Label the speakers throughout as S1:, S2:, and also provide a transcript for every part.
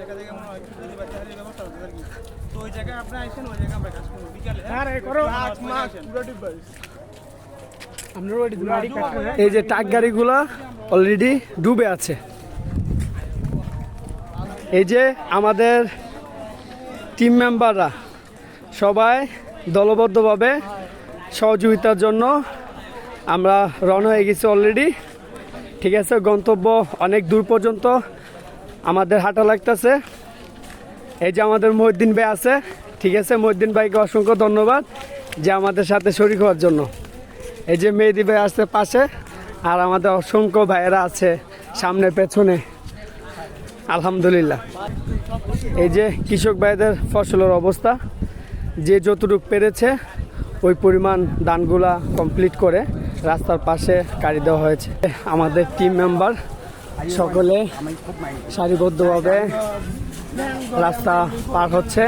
S1: জায়গা থেকে মনে হয় যদি বাচ্চাদের ব্যবস্থা হচ্ছে আর কি। তো ওই জায়গায় আপনি আইছেন, ওই জায়গায় আমরা কাজ করবো বিকালে।
S2: এই যে ট্রাক গাড়িগুলা অলরেডি ডুবে আছে। এই যে আমাদের টিম মেম্বাররা সবাই দলবদ্ধভাবে সহযোগিতার জন্য আমরা রওনা হয়ে গেছি অলরেডি। ঠিক আছে, গন্তব্য অনেক দূর পর্যন্ত আমাদের হাঁটা লাগতেছে। এই যে আমাদের মহিউদ্দিন ভাই আছে, ঠিক আছে, মহিউদ্দিন ভাইকে অসংখ্য ধন্যবাদ যে আমাদের সাথে শরীক হওয়ার জন্য। এই যে মেহেদি ভাই আছে পাশে, আর আমাদের অসংখ্য ভাইয়েরা আছে সামনে পেছনে। আলহামদুলিল্লাহ। এই যে কৃষক ভাইদের ফসলের অবস্থা, যে যতটুকু পেরেছে ওই পরিমাণ ধানগুলা কমপ্লিট করে রাস্তার পাশে গাড়ি দেওয়া হয়েছে। আমাদের টিম মেম্বার সকলে সারিবদ্ধভাবে রাস্তা পার হচ্ছে।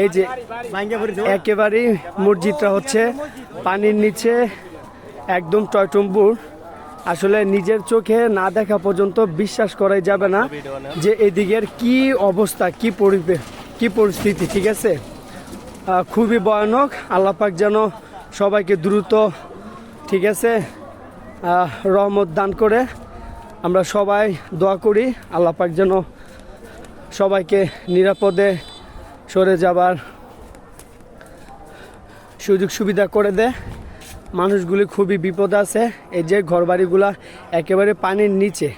S2: এই যে একেবারেই মসজিদটা হচ্ছে পানির নিচে, একদম টয়টম্বুর। আসলে নিজের চোখে না দেখা পর্যন্ত বিশ্বাস করাই যাবে না যে এদিকের কি অবস্থা, কি পরিস্থিতি। ঠিক আছে, খুবই ভয়ানক। আল্লাহ পাক যেন সবাইকে দ্রুত, ঠিক আছে, রহমত দান করে। আমরা সবাই দোয়া করি আল্লাহ পাক যেন সবাইকে নিরাপদে সরে যাবার সুযোগ সুবিধা করে দেয়। মানুষগুলি খুবই বিপদ আছে। এই যে ঘরবাড়িগুলা একেবারে পানির নিচে।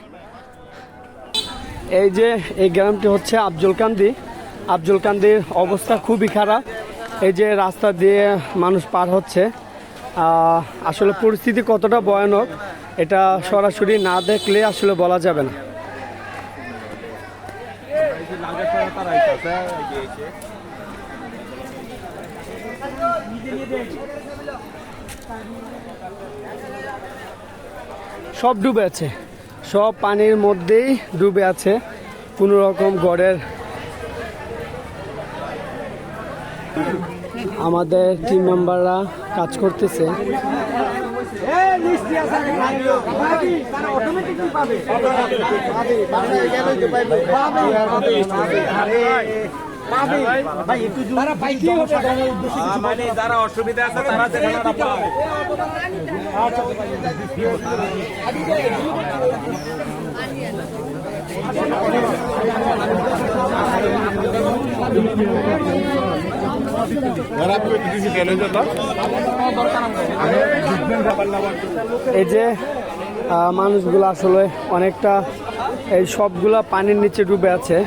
S2: এই যে এই গ্রামটি হচ্ছে আফজলকান্দির অবস্থা খুবই খারাপ। এই যে রাস্তা দিয়ে মানুষ পার হচ্ছে। আসলে পরিস্থিতি কতটা ভয়ানক এটা সরাসরি না দেখলে আসলে বলা যাবে না। সব ডুবে আছে, সব পানির মধ্যেই ডুবে আছে। কোনো রকম ঘরের আমাদের টিম মেম্বাররা কাজ করতেছে।
S1: যারা অসুবিধা আছে তারা
S2: এই যে মানুষগুলো আসলে অনেকটা, এই সবগুলা পানির নিচে ডুবে আছে।